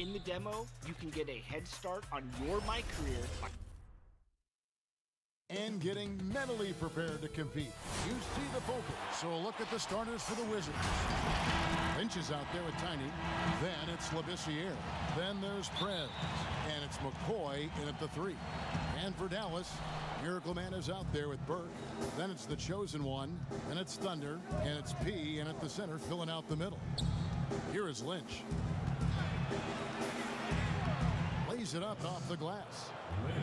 In the demo, you can get a head start on your My Career and getting mentally prepared to compete. You see the focus, so look at the starters for the Wizards. Lynch is out there with Tiny. Then it's Labissiere. Then there's Prez. And it's McCoy in at the 3. And for Dallas, Miracle Man is out there with Burke. Then it's the Chosen One. Then it's Thunder. And it's P in at the center, filling out the middle. Here is Lynch. Lays it up off the glass.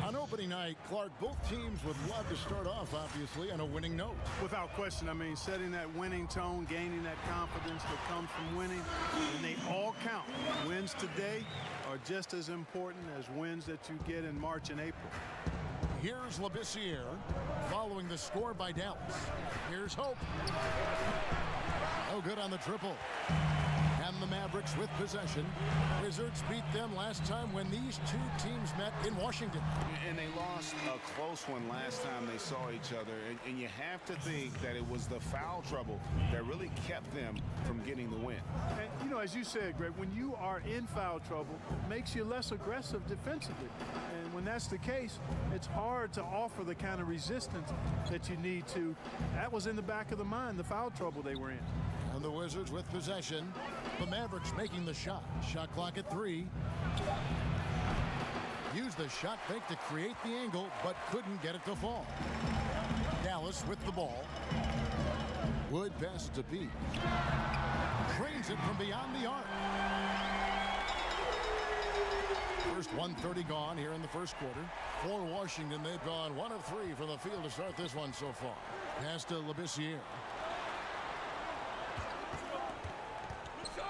On opening night, Clark, both teams would love to start off, obviously, on a winning note. Without question. I mean, setting that winning tone, gaining that confidence that comes from winning, and they all count. Wins today are just as important as wins that you get in March and April. Here's Labissiere, following the score by Dallas. Here's Hope. No good on the triple. And the Mavericks with possession. Wizards beat them last time when these two teams met in Washington. And they lost a close one last time they saw each other. And you have to think that it was the foul trouble that really kept them from getting the win. And, you know, as you said, Greg, when you are in foul trouble, it makes you less aggressive defensively. And when that's the case, it's hard to offer the kind of resistance that you need to. That was in the back of the mind, the foul trouble they were in. And the Wizards with possession. The Mavericks making the shot. Shot clock at 3. Used the shot fake to create the angle, but couldn't get it to fall. Dallas with the ball. Wood passes to Pete. Trains it from beyond the arc. First 1:30 gone here in the first quarter. For Washington, they've gone 1 of 3 from the field to start this one so far. Pass to Labissiere.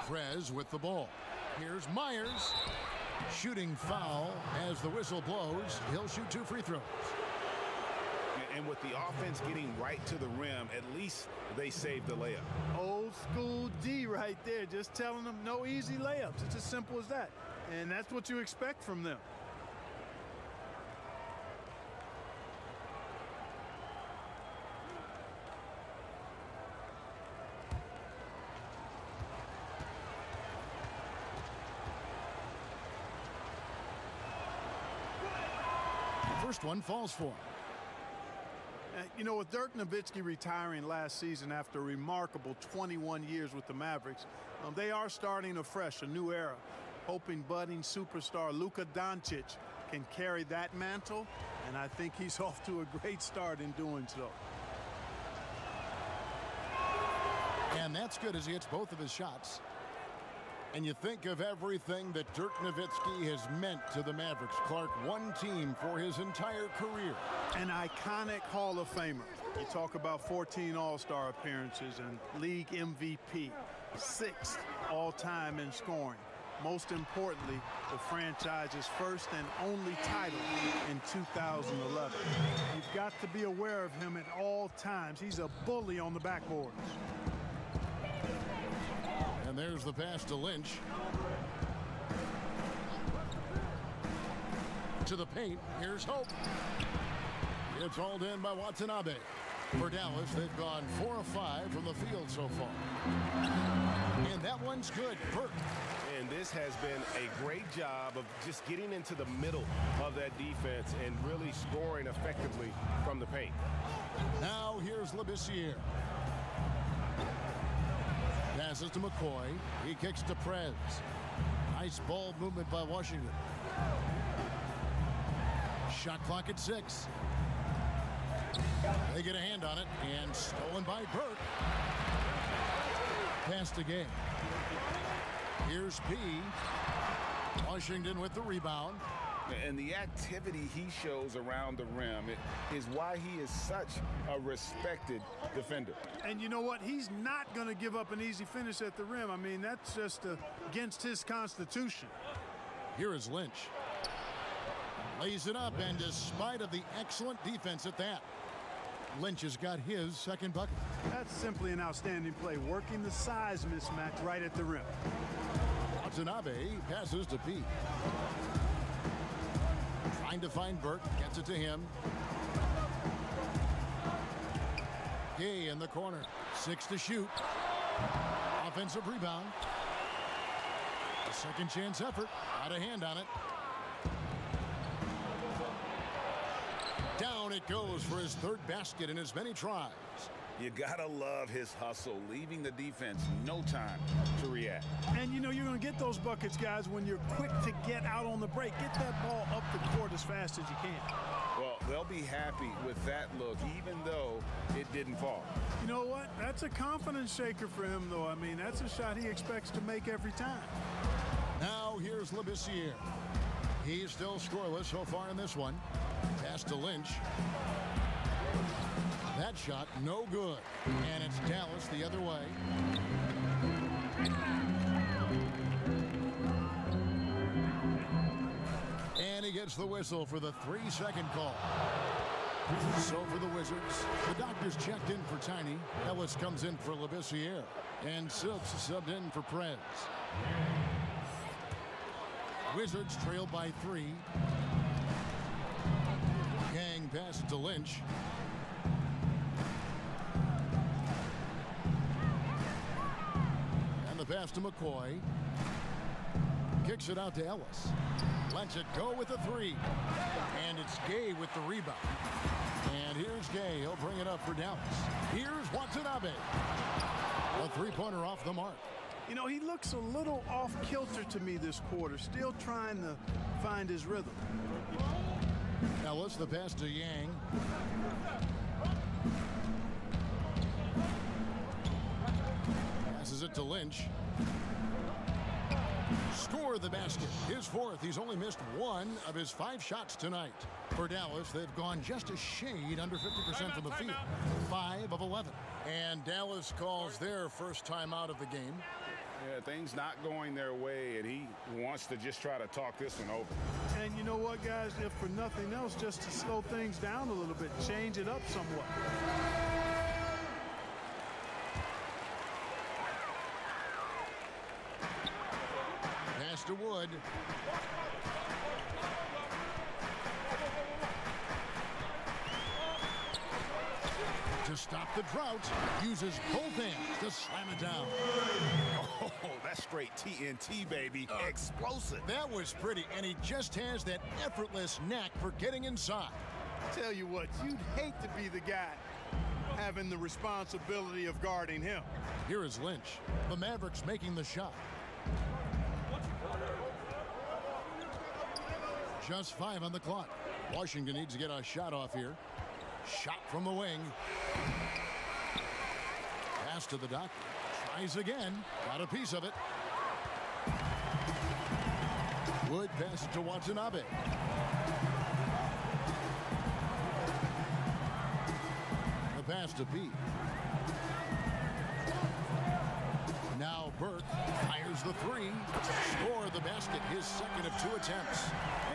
Prez with the ball. Here's Myers. Shooting foul as the whistle blows. He'll shoot 2 free throws. And with the offense getting right to the rim, at least they saved the layup. Old school D right there, just telling them no easy layups. It's as simple as that. And that's what you expect from them. First one falls for him. You know, with Dirk Nowitzki retiring last season after a remarkable 21 years with the Mavericks, they are starting afresh, a new era, hoping budding superstar Luka Doncic can carry that mantle, and I think he's off to a great start in doing so. And that's good as he hits both of his shots. And you think of everything that Dirk Nowitzki has meant to the Mavericks. Clark, one team for his entire career. An iconic Hall of Famer. You talk about 14 All-Star appearances and league MVP, 6th all-time in scoring. Most importantly, the franchise's first and only title in 2011. You've got to be aware of him at all times. He's a bully on the backboards. And there's the pass to Lynch. To the paint. Here's Hope. It's hauled in by Watanabe. For Dallas, they've gone 4 of 5 from the field so far. And that one's good. Burke. And this has been a great job of just getting into the middle of that defense and really scoring effectively from the paint. Now here's Labissiere. Passes to McCoy. He kicks to Prez. Nice ball movement by Washington. Shot clock at 6. They get a hand on it, and stolen by Burke. Pass to Gay. Here's P. Washington with the rebound. And the activity he shows around the rim is why he is such a respected defender. And you know what? He's not going to give up an easy finish at the rim. I mean, that's just against his constitution. Here is Lynch. Lays it up, and despite of the excellent defense at that, Lynch has got his second bucket. That's simply an outstanding play, working the size mismatch right at the rim. Watanabe passes to Pete. Trying to find Burke, gets it to him. Gay in the corner, 6 to shoot. Offensive rebound. Second chance effort. Out of hand on it. Down it goes for his third basket in as many tries. You gotta love his hustle, leaving the defense no time to react. And you know you're going to get those buckets, guys, when you're quick to get out on the break. Get that ball up the court as fast as you can. Well, they'll be happy with that look, even though it didn't fall. You know what? That's a confidence shaker for him, though. I mean, that's a shot he expects to make every time. Now here's Labissiere. He's still scoreless so far in this one. Pass to Lynch. That shot, no good. And it's Dallas the other way. And he gets the whistle for the 3-second call. So for the Wizards, the doctors checked in for Tiny. Ellis comes in for Labissiere. And Silks subbed in for Prez. Wizards trail by 3. Gang passes to Lynch. And the pass to McCoy. Kicks it out to Ellis. Lets it go with a 3. And it's Gay with the rebound. And here's Gay. He'll bring it up for Dallas. Here's Watanabe. A three-pointer off the mark. You know, he looks a little off kilter to me this quarter, still trying to find his rhythm. Ellis, the pass to Yang. Passes it to Lynch. Score the basket. His fourth. He's only missed 1 of his 5 shots tonight. For Dallas, they've gone just a shade under 50% from the field. 5 of 11. And Dallas calls their first time out of the game. Yeah, things not going their way, and he wants to just try to talk this one over. And you know what, guys? If for nothing else, just to slow things down a little bit, change it up somewhat. Pass to Wood. To stop the drought, uses both hands to slam it down. Oh, that's straight TNT, baby. Explosive. That was pretty, and he just has that effortless knack for getting inside. Tell you what, you'd hate to be the guy having the responsibility of guarding him. Here is Lynch. The Mavericks making the shot. Just 5 on the clock. Washington needs to get a shot off here. Shot from the wing. Pass to the doctor. Tries again. Got a piece of it. Wood passes to Watanabe. The pass to Pete. Now Burke fires the 3. Score the basket, his second of 2 attempts.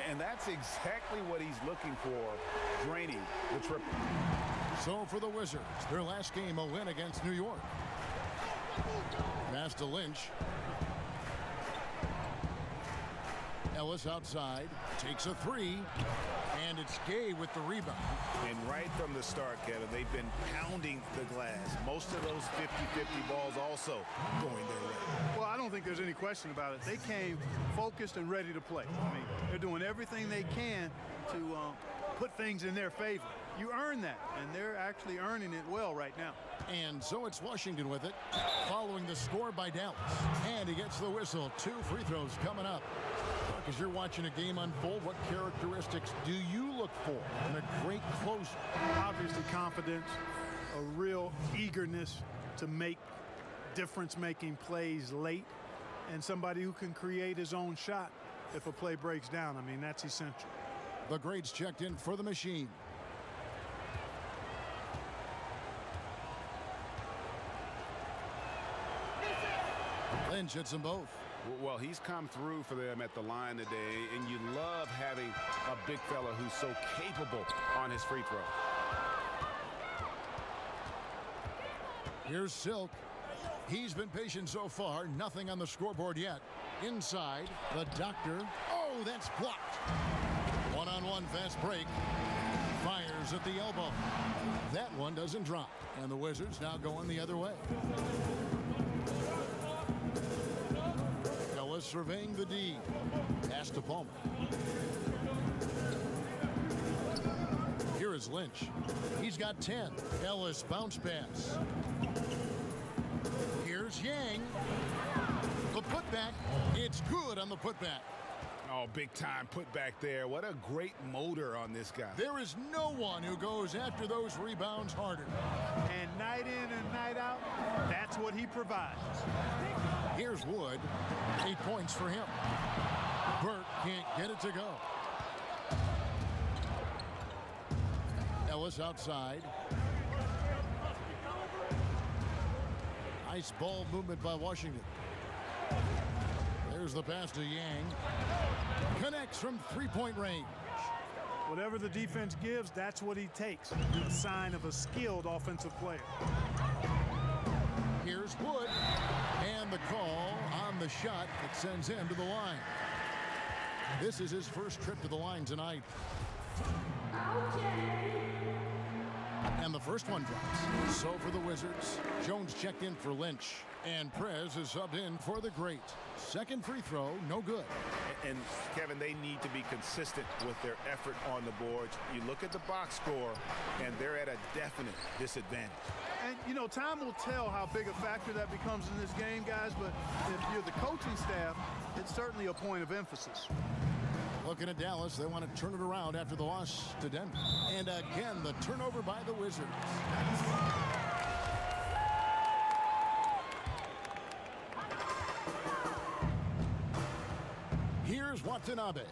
And that's exactly what he's looking for, draining the triple. So for the Wizards, their last game a win against New York. Pass to Lynch. Ellis outside, takes a 3, and it's Gay with the rebound. And right from the start, Kevin, they've been pounding the glass. Most of those 50-50 balls also going their way. Well, I don't think there's any question about it. They came focused and ready to play. I mean, they're doing everything they can to put things in their favor. You earn that, and they're actually earning it well right now. And so it's Washington with it, following the score by Dallas. And he gets the whistle. 2 free throws coming up. As you're watching a game unfold, what characteristics do you look for in a great closer? Obviously confidence, a real eagerness to make difference-making plays late, and somebody who can create his own shot if a play breaks down. I mean, that's essential. The grades checked in for the machine. Lynch hits them both. Well, he's come through for them at the line today, and you love having a big fella who's so capable on his free throw. Here's Silk. He's been patient so far. Nothing on the scoreboard yet. Inside, the doctor. Oh, that's blocked. One-on-one fast break. Fires at the elbow. That one doesn't drop. And the Wizards now going the other way. Ellis surveying the D. Pass to Palmer. Here is Lynch. He's got 10. Ellis bounce pass. Here's Yang. The putback. It's good on the putback. Oh, big time putback there. What a great motor on this guy. There is no one who goes after those rebounds harder. And night in and night out, that's what he provides. Here's Wood. 8 points for him. Burke can't get it to go. Ellis outside. Nice ball movement by Washington. There's the pass to Yang. Connects from three-point range. Whatever the defense gives, that's what he takes. A sign of a skilled offensive player. Here's Wood. And the call on the shot that sends him to the line. This is his first trip to the line tonight. And the first one drops. So for the Wizards, Jones checked in for Lynch. And Prez is subbed in for the great. Second free throw, no good. And Kevin, they need to be consistent with their effort on the boards. You look at the box score, and they're at a definite disadvantage. And, you know, time will tell how big a factor that becomes in this game, guys, but if you're the coaching staff, it's certainly a point of emphasis. Looking at Dallas, they want to turn it around after the loss to Denver. And again, the turnover by the Wizards. Here's Watanabe.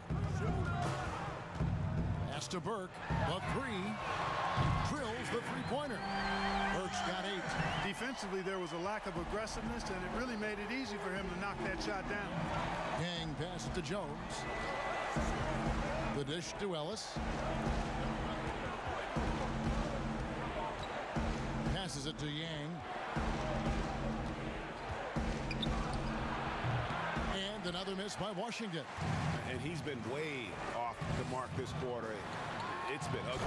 Pass to Burke. The three. Drills the three-pointer. Burke's got 8. Defensively, there was a lack of aggressiveness, and it really made it easy for him to knock that shot down. Yang passes to Jones. The dish to Ellis. Passes it to Yang. And another miss by Washington. And he's been way off the mark this quarter. It's been ugly.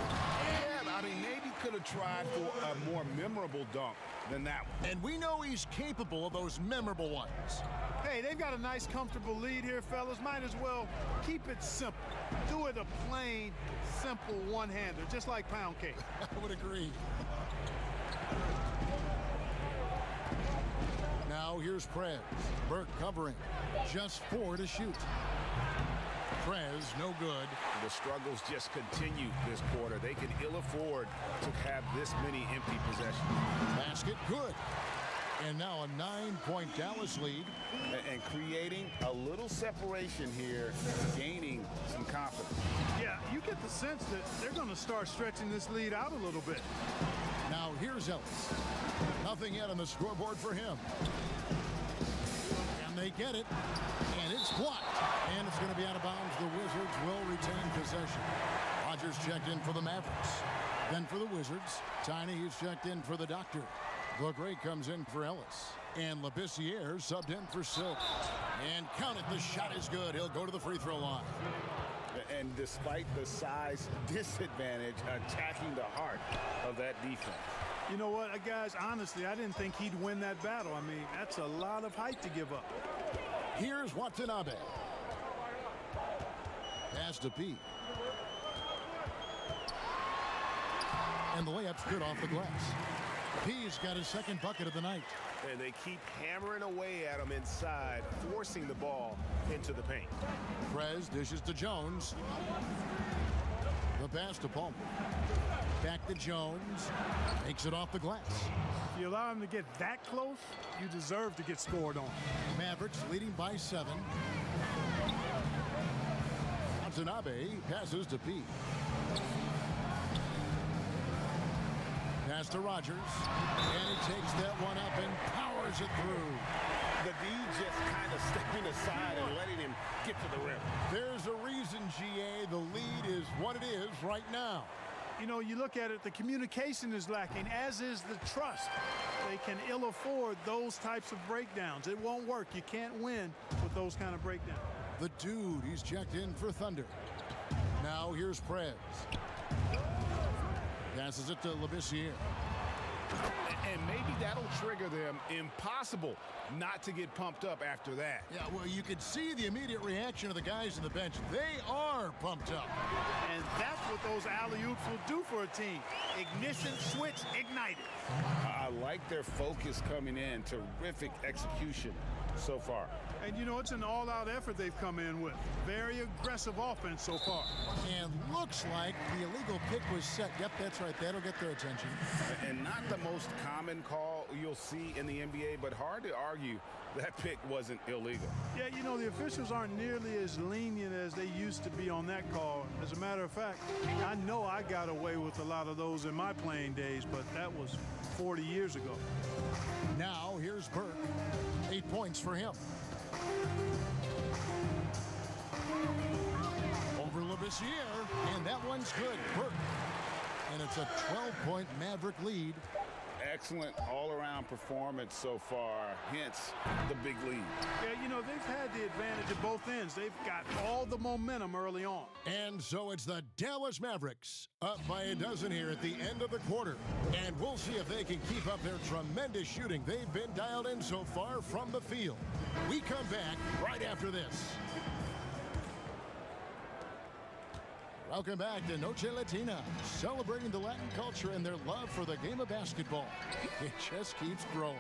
Yeah, I mean, maybe could have tried for a more memorable dunk than that one. And we know he's capable of those memorable ones. Hey, they've got a nice, comfortable lead here, fellas. Might as well keep it simple. Do it a plain, simple one-hander, just like pound cake. I would agree. Now here's Prez. Burke covering. Just 4 to shoot. Prez, no good. The struggles just continue this quarter. They can ill afford to have this many empty possessions. Basket, good. And now a 9-point Dallas lead. And creating a little separation here, gaining some confidence. Yeah, you get the sense that they're going to start stretching this lead out a little bit. Now here's Ellis. Nothing yet on the scoreboard for him. And they get it. And it's blocked. And it's going to be out of bounds. The Wizards will retain possession. Rogers checked in for the Mavericks. Then for the Wizards, Tiny is checked in for the Doctor. LeGray comes in for Ellis. And Labissiere subbed in for Silk. And count it, the shot is good. He'll go to the free throw line. And despite the size disadvantage, attacking the heart of that defense. You know what, guys, honestly, I didn't think he'd win that battle. I mean, that's a lot of height to give up. Here's Watanabe. Pass to P. And the layup's good off the glass. P's got his second bucket of the night. And they keep hammering away at him inside, forcing the ball into the paint. Prez dishes to Jones. The pass to Palmer. Back to Jones. Takes it off the glass. If you allow him to get that close, you deserve to get scored on. Mavericks leading by 7. Watanabe passes to P. Pass to Rogers. And he takes that one up and powers it through. The D just kind of stepping aside and letting him get to the rim. There's a reason, GA, the lead is what it is right now. You know, you look at it, the communication is lacking, as is the trust. They can ill afford those types of breakdowns. It won't work. You can't win with those kind of breakdowns. The dude, he's checked in for Thunder. Now here's Prez. Passes it to Labissiere. And maybe that'll trigger them. Impossible not to get pumped up after that. Yeah, well, you could see the immediate reaction of the guys on the bench. They are pumped up. And that's what those alley-oops will do for a team. Ignition, switch, ignited. I like their focus coming in. Terrific execution so far. And, you know, it's an all-out effort they've come in with. Very aggressive offense so far. And looks like the illegal kick was set. Yep, that's right. That'll get their attention. And not the most common call you'll see in the NBA, but hard to argue that pick wasn't illegal. Yeah, you know, the officials aren't nearly as lenient as they used to be on that call. As a matter of fact, I know I got away with a lot of those in my playing days, but that was 40 years ago. Now, here's Burke. 8 points for him. Over Labissiere, and that one's good. Burke. And it's a 12-point Maverick lead. Excellent all-around performance so far, hence the big lead. Yeah, you know, they've had the advantage at both ends. They've got all the momentum early on. And so it's the Dallas Mavericks up by a dozen here at the end of the quarter. And we'll see if they can keep up their tremendous shooting. They've been dialed in so far from the field. We come back right after this. Welcome back to Noche Latina, celebrating the Latin culture and their love for the game of basketball. It just keeps growing.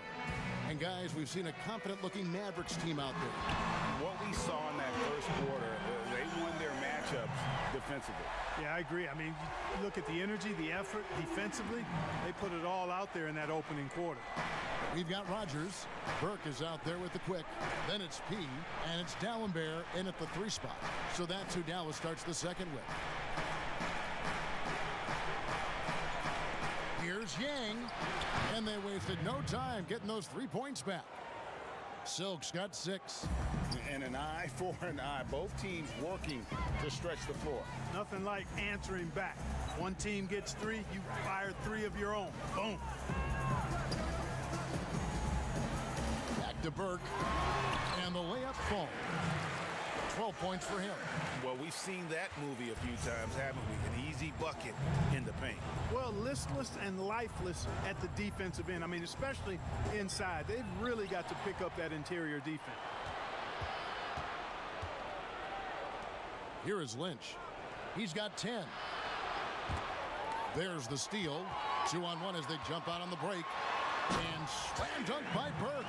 And guys, we've seen a confident-looking Mavericks team out there. What we saw in that first quarter, they won their matchups defensively. Yeah, I agree. I mean, you look at the energy, the effort defensively, they put it all out there in that opening quarter. We've got Rogers. Burke is out there with the quick. Then it's P, and it's Dallenberg in at the 3 spot. So that's who Dallas starts the second with. Here's Yang, and they wasted no time getting those 3 points back. Silk's got 6. And an eye for an eye. Both teams working to stretch the floor. Nothing like answering back. One team gets 3, you fire 3 of your own. Boom. Back to Burke, and the layup falls. 12 points for him. Well, we've seen that movie a few times, haven't we? An easy bucket in the paint. Well, listless and lifeless at the defensive end. I mean, especially inside. They've really got to pick up that interior defense. Here is Lynch. He's got 10. There's the steal. 2-on-1 as they jump out on the break. And slam dunk by Burke.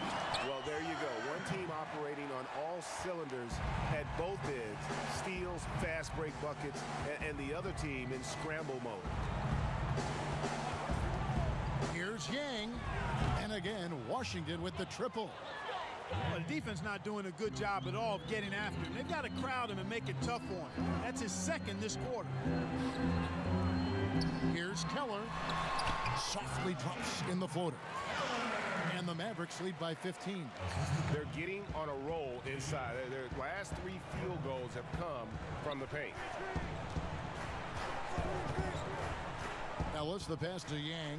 Well, there you go. One team operating on all cylinders at both ends. Steals, fast break buckets, and the other team in scramble mode. Here's Yang. And again, Washington with the triple. Well, the defense not doing a good job at all of getting after him. They've got to crowd him and make it tough for him. That's his second this quarter. Here's Keller. Softly drops in the floater. And the Mavericks lead by 15. They're getting on a roll inside. Their last 3 field goals have come from the paint. Ellis, the pass to Yang.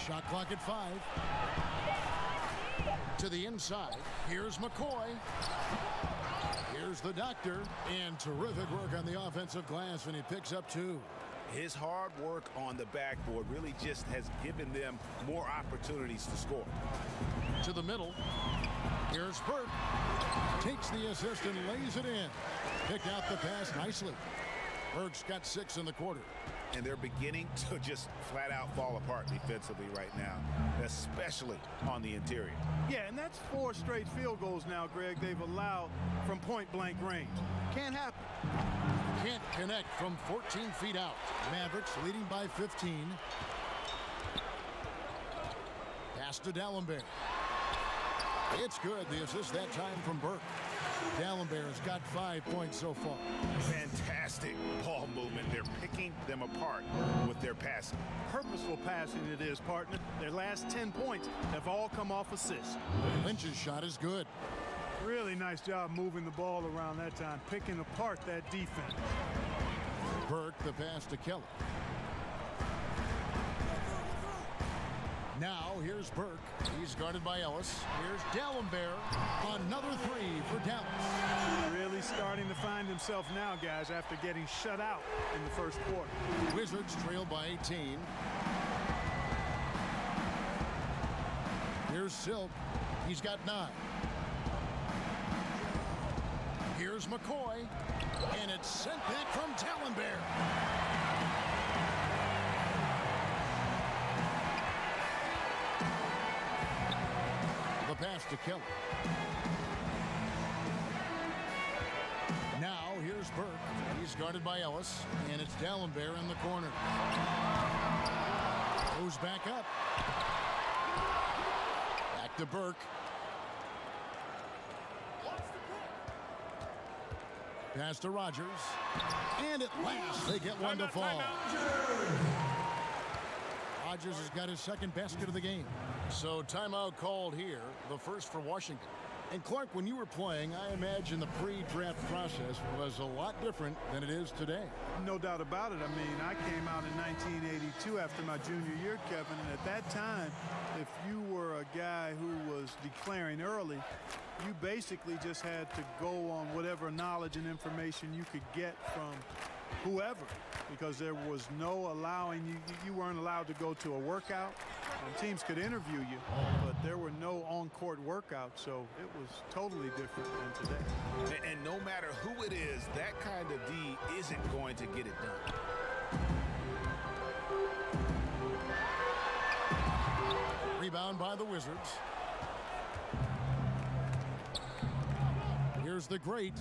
Shot clock at 5. To the inside. Here's McCoy. Here's the doctor. And terrific work on the offensive glass, and he picks up 2. His hard work on the backboard really just has given them more opportunities to score. To the middle. Here's Burke. Takes the assist and lays it in. Picked out the pass nicely. Burke's got 6 in the quarter. And they're beginning to just flat out fall apart defensively right now, especially on the interior. Yeah, and that's 4 straight field goals now, Greg, they've allowed from point-blank range. Can't happen. Can't connect from 14 feet out. Mavericks leading by 15. Pass to Dallenberg. It's good. The assist that time from Burke. Dallenberg's got 5 points so far. Fantastic ball movement. They're picking them apart with their passing. Purposeful passing it is, partner. Their last 10 points have all come off assists. Lynch's shot is good. Really nice job moving the ball around that time, picking apart that defense. Burke, the pass to Keller. Now here's Burke. He's guarded by Ellis. Here's D'Alembert. Another three for Dallas. Really starting to find himself now, guys, after getting shut out in the first quarter. Wizards trail by 18. Here's Silk. He's got 9. Here's McCoy. And it's sent back from D'Alembert. The pass to Kelly. Now here's Burke. He's guarded by Ellis. And it's D'Alembert in the corner. Goes back up. Back to Burke. Pass to Rogers. And at last, they get one to fall. Rogers has got his second basket of the game. So timeout called here, the first for Washington. And Clark, when you were playing, I imagine the pre-draft process was a lot different than it is today. No doubt about it. I mean, I came out in 1982 after my junior year, Kevin, and at that time, if you were a guy who was declaring early, you basically just had to go on whatever knowledge and information you could get from whoever, because there was no allowing you weren't allowed to go to a workout. Teams could interview you, but there were no on-court workouts, so it was totally different than today. And no matter who it is, that kind of D isn't going to get it done. Rebound by the Wizards. Here's the great.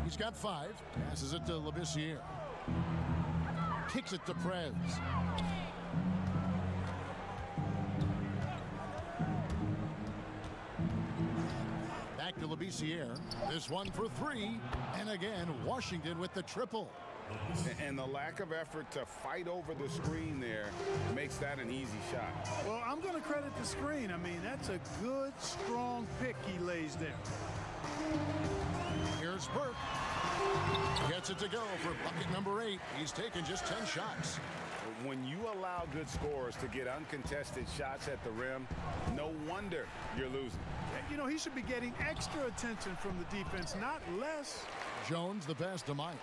He's got 5. Passes it to Labissiere. Kicks it to Prez. Back to Labissiere. This one for 3. And again, Washington with the triple. And the lack of effort to fight over the screen there makes that an easy shot. Well, I'm going to credit the screen. I mean, that's a good, strong pick he lays there. Here's Burke. Gets it to go for bucket number 8. He's taken just 10 shots. When you allow good scorers to get uncontested shots at the rim, no wonder you're losing. You know, he should be getting extra attention from the defense, not less. Jones, the pass to Myers.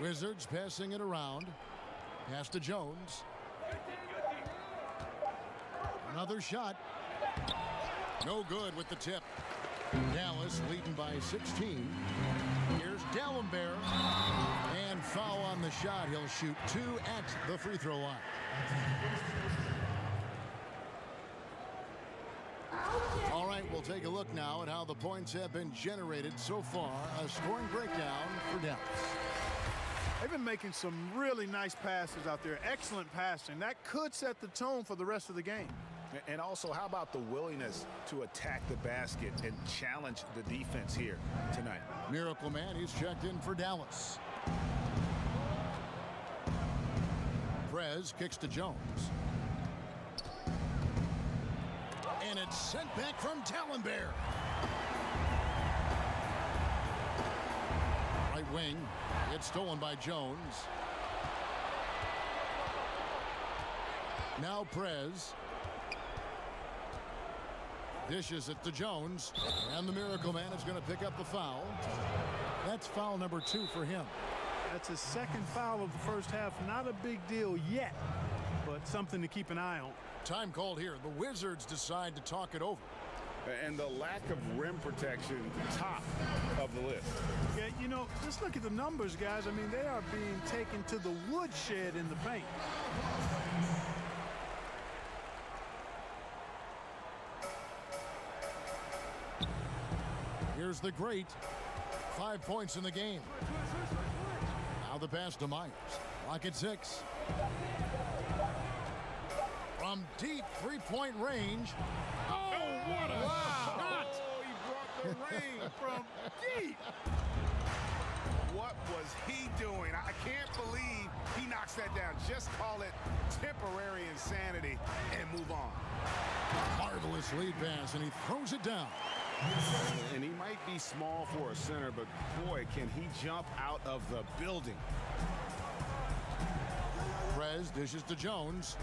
Wizards passing it around. Pass to Jones. Another shot. No good with the tip. Dallas leading by 16. Here's D'Alembert. And foul on the shot. He'll shoot 2 at the free throw line. All right, we'll take a look now at how the points have been generated so far. A scoring breakdown for Dallas. They've been making some really nice passes out there. Excellent passing. That could set the tone for the rest of the game. And also, how about the willingness to attack the basket and challenge the defense here tonight? Miracle Man, he's checked in for Dallas. Prez kicks to Jones. And it's sent back from D'Alembert. Right wing. It's stolen by Jones. Now Prez. Dishes it to Jones. And the Miracle Man is going to pick up the foul. That's foul number 2 for him. That's his second foul of the first half. Not a big deal yet, but something to keep an eye on. Time called here. The Wizards decide to talk it over. And the lack of rim protection, top of the list. Yeah, you know, just look at the numbers, guys. I mean, they are being taken to the woodshed in the paint. Here's the great. 5 points in the game. Now the pass to Myers. Clock at 6. From deep three-point range. Oh, what a shot! Oh, he brought the rain from deep. What was he doing? I can't believe he knocks that down. Just call it temporary insanity and move on. Marvelous lead pass, and he throws it down. And he might be small for a center, but boy, can he jump out of the building. Prez dishes to Jones.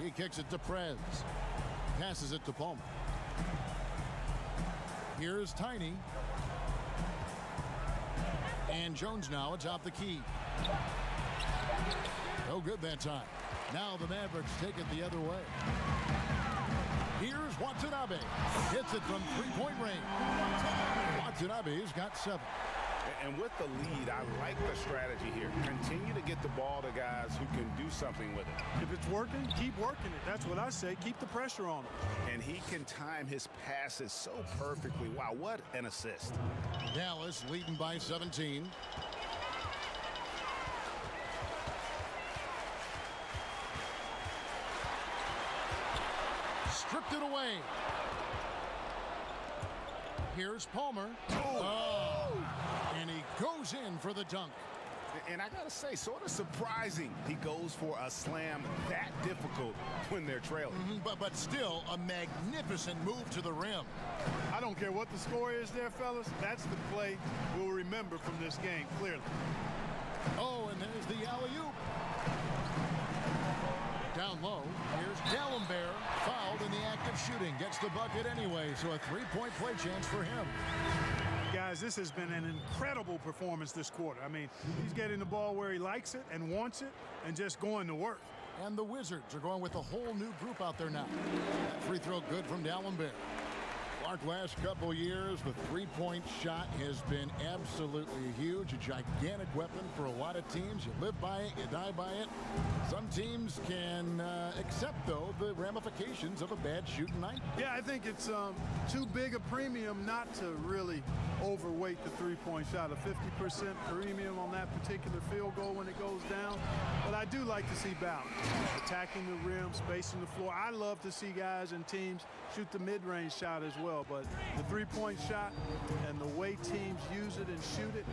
He kicks it to Prez. Passes it to Palmer. Here's Tiny. And Jones now atop the key. No good that time. Now the Mavericks take it the other way. Here's Watanabe. Hits it from three-point range. Watanabe's got 7. And with the lead, I like the strategy here. Continue to get the ball to guys who can do something with it. If it's working, keep working it. That's what I say. Keep the pressure on him. And he can time his passes so perfectly. Wow, what an assist. Dallas leading by 17. Stripped it away. Here's Palmer. Oh. And he goes in for the dunk. And I gotta say, sort of surprising he goes for a slam that difficult when they're trailing. But still a magnificent move to the rim. I don't care what the score is there, fellas. That's the play we'll remember from this game, clearly. Oh, and there's the alley-oop. Down low, here's D'Alembert, fouled in the act of shooting. Gets the bucket anyway, so a three-point play chance for him. Guys, this has been an incredible performance this quarter. I mean, he's getting the ball where he likes it and wants it and just going to work. And the Wizards are going with a whole new group out there now. That free throw good from D'Alembert. Clark, last couple years, the three-point shot has been absolutely huge, a gigantic weapon for a lot of teams. You live by it, you die by it. Some teams can accept, though, the ramifications of a bad shooting night. Yeah, I think it's too big a premium not to really overweight the three-point shot. A 50% premium on that particular field goal when it goes down. But I do like to see balance. Attacking the rim, spacing the floor. I love to see guys and teams shoot the mid-range shot as well. But the three-point shot and the way teams use it and shoot it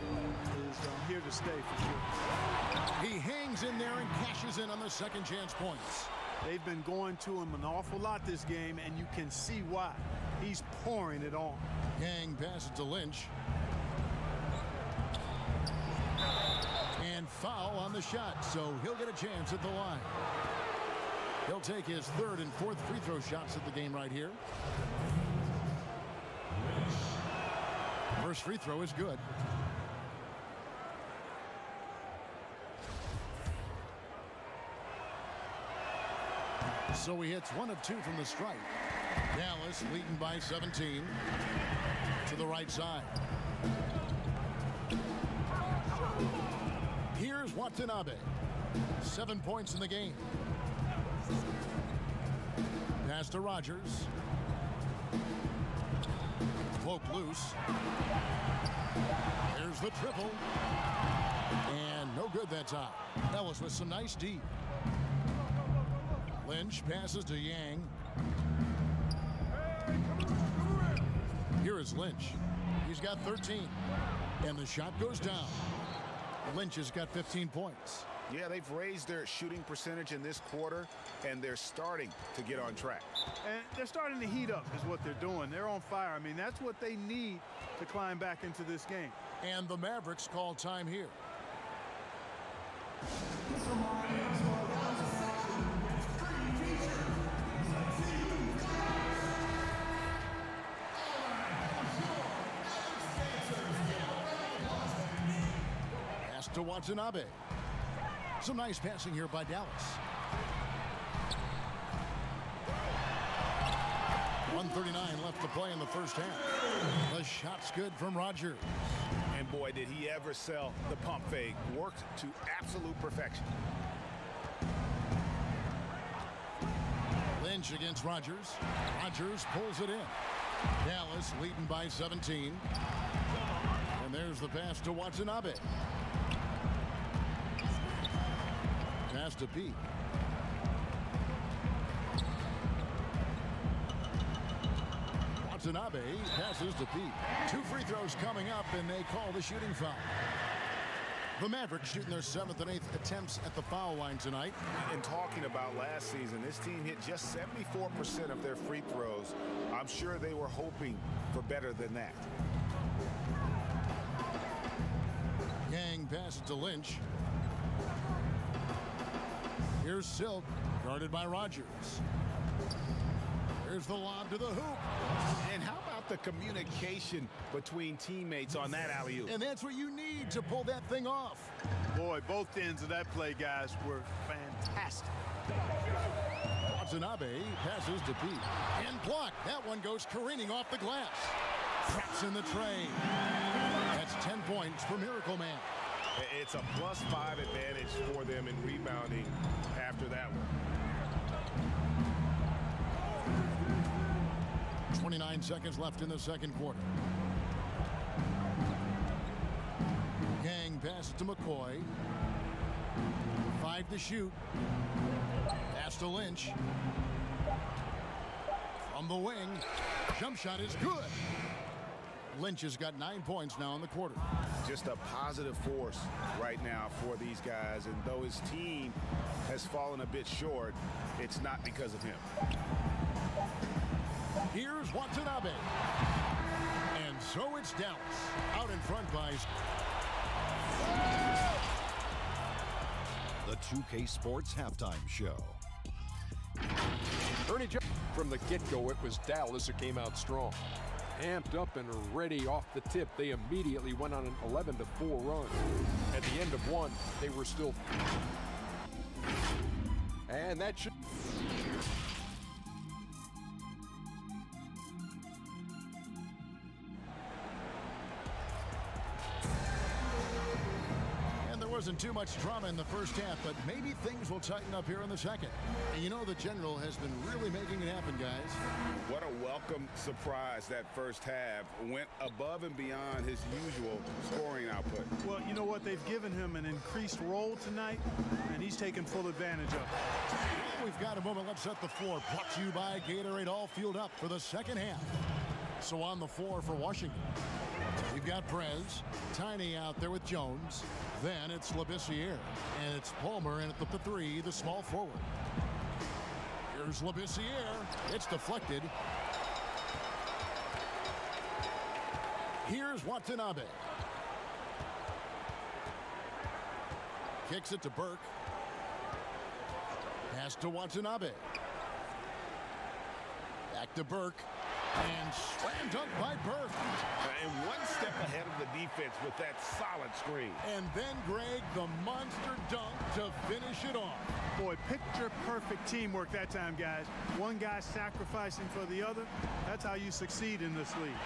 is here to stay for sure. He hangs in there and cashes in on the second chance points. They've been going to him an awful lot this game, and you can see why. He's pouring it on. Yang passes to Lynch. And foul on the shot, so he'll get a chance at the line. He'll take his third and fourth free throw shots at the game right here. First free throw is good. So he hits 1 of 2 from the stripe. Dallas leading by 17 to the right side. Here's Watanabe. 7 points in the game. Pass to Rogers. Poke loose. There's the triple. And no good that time. Ellis with some nice D. Lynch passes to Yang. Here is Lynch. He's got 13. And the shot goes down. Lynch has got 15 points. Yeah, they've raised their shooting percentage in this quarter, and they're starting to get on track. And they're starting to heat up is what they're doing. They're on fire. I mean, that's what they need to climb back into this game. And the Mavericks call time here. Pass to Watanabe. Some nice passing here by Dallas. 1:39 left to play in the first half. The shot's good from Rogers. And boy, did he ever sell the pump fake. Worked to absolute perfection. Lynch against Rogers. Rogers pulls it in. Dallas leading by 17. And there's the pass to Watanabe. Pass to Pete. Watanabe passes to Pete. 2 free throws coming up, and they call the shooting foul. The Mavericks shooting their 7th and 8th attempts at the foul line tonight. And talking about last season, this team hit just 74% of their free throws. I'm sure they were hoping for better than that. Yang passes to Lynch. Here's Silk, guarded by Rogers. Here's the lob to the hoop. And how about the communication between teammates on that alley-oop? And that's what you need to pull that thing off. Boy, both ends of that play, guys, were fantastic. Watanabe passes to Pete. And blocked. That one goes careening off the glass. Traps in the tray. That's 10 points for Miracle Man. It's a +5 advantage for them in rebounding after that one. 29 seconds left in the second quarter. Yang passes to McCoy. 5 to shoot. Pass to Lynch. From the wing. Jump shot is good. Lynch has got 9 points now in the quarter. Just a positive force right now for these guys. And though his team has fallen a bit short, it's not because of him. Here's Watanabe. And so it's Dallas. Out in front by... The 2K Sports Halftime Show. Ernie Jones. From the get-go, it was Dallas that came out strong. Amped up and ready off the tip, they immediately went on an 11-4 run. At the end of one, they were still... And that should... Wasn't too much drama in the first half, but maybe things will tighten up here in the second. And you know the General has been really making it happen, guys. What a welcome surprise that first half. Went above and beyond his usual scoring output. Well, you know what? They've given him an increased role tonight, and he's taken full advantage of it. We've got a moment. Let's set the floor. Brought to you by Gatorade, all fueled up for the second half. So on the floor for Washington, we've got Prez, Tiny out there with Jones. Then it's Labissiere, and it's Palmer, and at the 3, the small forward. Here's Labissiere. It's deflected. Here's Watanabe. Kicks it to Burke. Pass to Watanabe. Back to Burke. And slam dunk by Burke. And one step ahead of the defense with that solid screen. And then, Greg, the monster dunk to finish it off. Boy, picture-perfect teamwork that time, guys. One guy sacrificing for the other. That's how you succeed in this league.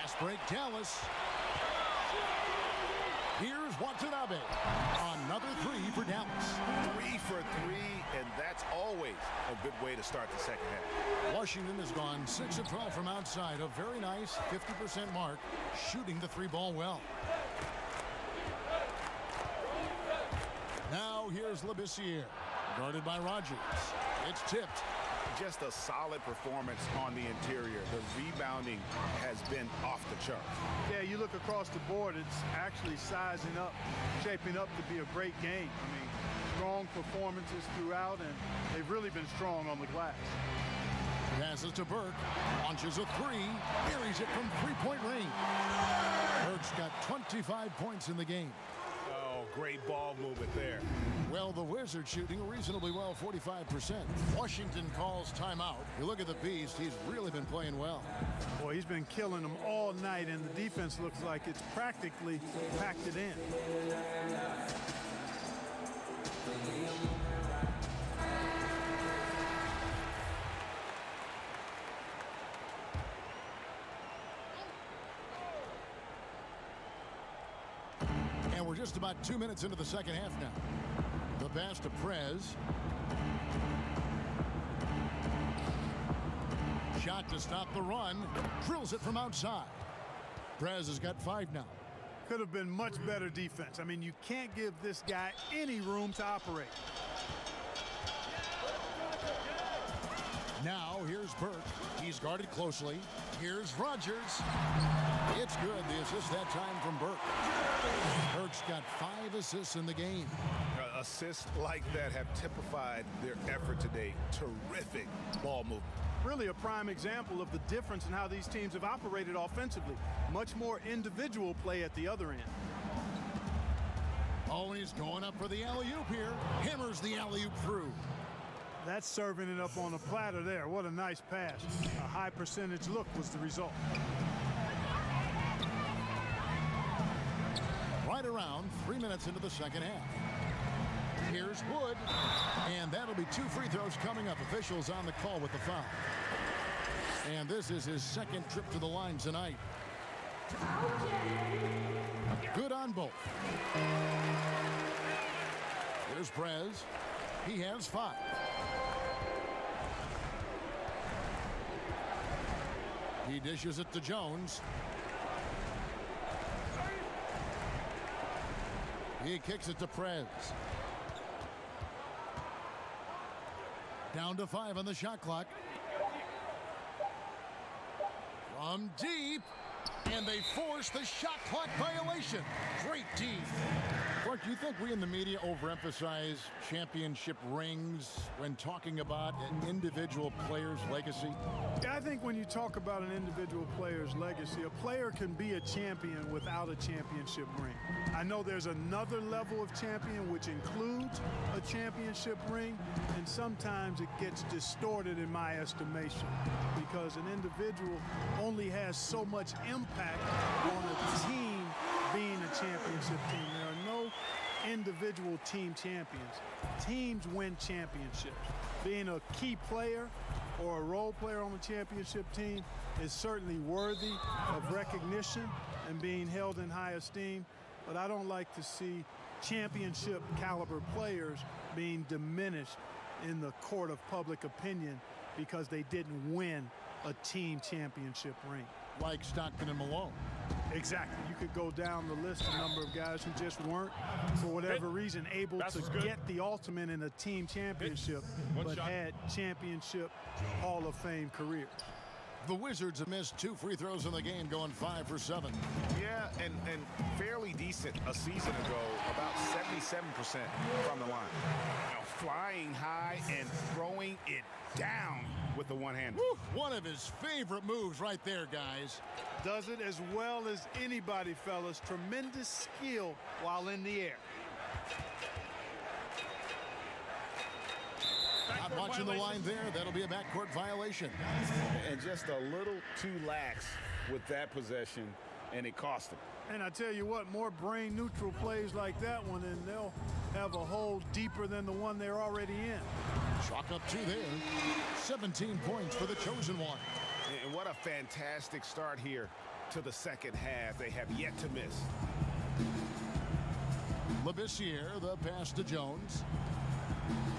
Fast break, Dallas. Here's Watanabe. Another 3 for Dallas. 3 for 3, and that's always a good way to start the second half. Washington has gone 6 of 12 from outside. A very nice 50% mark, shooting the 3-ball well. Now here's Labissiere, guarded by Rogers. It's tipped. Just a solid performance on the interior. The rebounding has been off the charts. Yeah, you look across the board, it's actually sizing up, shaping up to be a great game. I mean, strong performances throughout, and they've really been strong on the glass. Passes to Burke, launches a 3, buries it from 3-point range. Burke's got 25 points in the game. Oh, great ball movement there. Well, the Wizards shooting reasonably well, 45%. Washington calls timeout. You look at the Beast, he's really been playing well. Boy, he's been killing them all night, and the defense looks like it's practically packed it in. And we're just about 2 minutes into the second half now. The pass to Prez. Shot to stop the run. Drills it from outside. Prez has got 5 now. Could have been much better defense. I mean, you can't give this guy any room to operate. Now here's Burke. He's guarded closely. Here's Rogers. It's good. The assist that time from Burke. Burke's got 5 assists in the game. Assists like that have typified their effort today. Terrific ball movement. Really a prime example of the difference in how these teams have operated offensively. Much more individual play at the other end. Oh, and he's going up for the alley-oop here. Hammers the alley-oop through. That's serving it up on a platter there. What a nice pass. A high percentage look was the result. Right around 3 minutes into the second half. Here's Wood, and that'll be 2 free throws coming up. Officials on the call with the foul. And this is his second trip to the line tonight. Good on both. Here's Prez. He has 5. He dishes it to Jones. He kicks it to Prez. Down to 5 on the shot clock. From deep. And they force the shot clock violation. Great D. Clark, do you think we in the media overemphasize championship rings when talking about an individual player's legacy? Yeah, I think when you talk about an individual player's legacy, a player can be a champion without a championship ring. I know there's another level of champion which includes a championship ring, and sometimes it gets distorted in my estimation because an individual only has so much impact on a team being a championship team. There are no individual team champions. Teams win championships. Being a key player or a role player on the championship team is certainly worthy of recognition and being held in high esteem, but I don't like to see championship caliber players being diminished in the court of public opinion because they didn't win a team championship ring. Like Stockton and Malone. Exactly. You could go down the list, a number of guys who just weren't, for whatever reason, able to get the ultimate in a team championship, but had championship Hall of Fame careers. The Wizards have missed 2 free throws in the game, going 5 for 7. Yeah, and fairly decent a season ago, about 77% from the line. Now, flying high and throwing it down with the one-hander. One of his favorite moves right there, guys. Does it as well as anybody, fellas. Tremendous skill while in the air. Not watching the line there. That'll be a backcourt violation. And just a little too lax with that possession, and it cost him. And I tell you what, more brain-neutral plays like that one, and they'll have a hole deeper than the one they're already in. Chalk up 2 there. 17 points for the chosen one. And what a fantastic start here to the second half. They have yet to miss. Labissiere, the pass to Jones.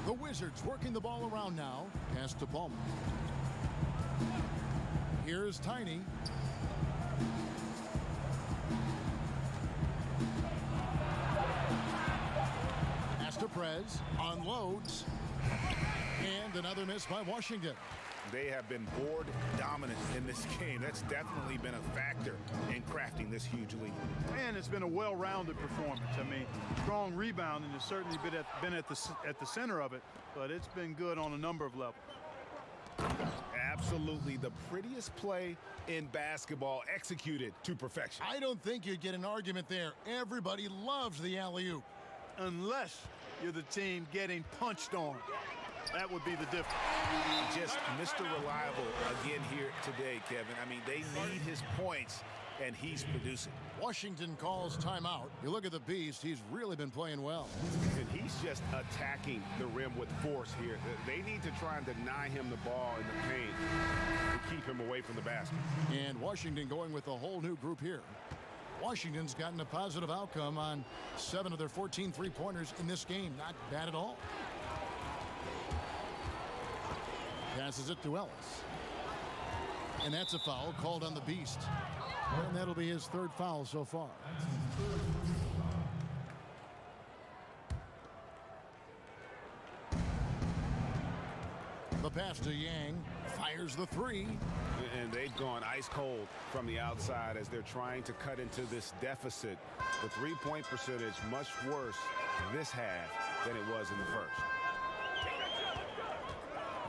The Wizards working the ball around now. Pass to Palmer. Here's Tiny. Pass to Prez. Unloads. And another miss by Washington. They have been board dominant in this game. That's definitely been a factor in crafting this huge lead. And it's been a well-rounded performance. I mean, strong rebounding has certainly been at the center of it, but it's been good on a number of levels. Absolutely the prettiest play in basketball, executed to perfection. I don't think you'd get an argument there. Everybody loves the alley-oop. Unless you're the team getting punched on. That would be the difference. Just Mr. Reliable again here today, Kevin. I mean, they need his points, and he's producing. Washington calls timeout. You look at the Beast, he's really been playing well. And he's just attacking the rim with force here. They need to try and deny him the ball in the paint to keep him away from the basket. And Washington going with a whole new group here. Washington's gotten a positive outcome on 7 of their 14 three-pointers in this game. Not bad at all. Passes it to Ellis. And that's a foul called on the Beast. And that'll be his 3rd foul so far. The pass to Yang. Fires the 3. And they've gone ice cold from the outside as they're trying to cut into this deficit. The three-point percentage much worse this half than it was in the first.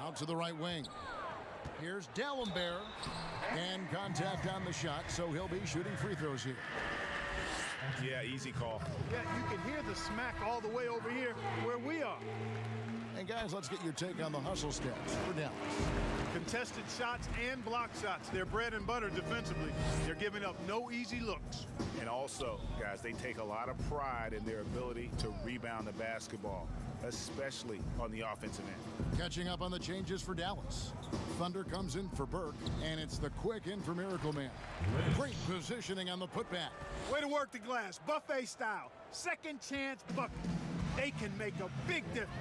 Out to the right wing. Here's Dallenberg. And contact on the shot, so he'll be shooting free throws here. Yeah, easy call. Yeah, you can hear the smack all the way over here where we are. And guys, let's get your take on the hustle stats for Dallas. Contested shots and block shots. They're bread and butter defensively. They're giving up no easy looks. And also, guys, they take a lot of pride in their ability to rebound the basketball, especially on the offensive end. Catching up on the changes for Dallas. Thunder comes in for Burke, and it's the quick in for Miracle Man. Great positioning on the putback. Way to work the glass, buffet style. Second chance bucket. They can make a big difference.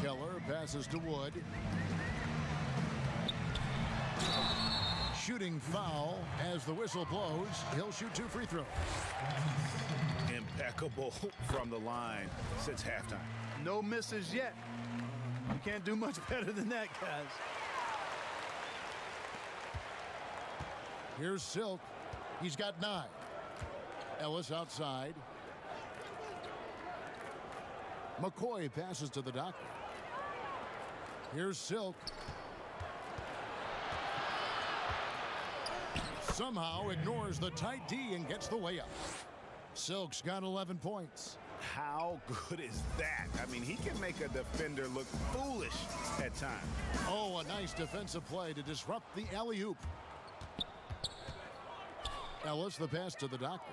Keller passes to Wood. Shooting foul as the whistle blows. He'll shoot 2 free throws. Impeccable from the line since halftime. No misses yet. You can't do much better than that, guys. Here's Silk. He's got 9. Ellis outside. McCoy passes to the doctor. Here's Silk. Somehow ignores the tight D and gets the layup. Silk's got 11 points. How good is that? I mean, he can make a defender look foolish at times. Oh, a nice defensive play to disrupt the alley-oop. Ellis, the pass to the doctor.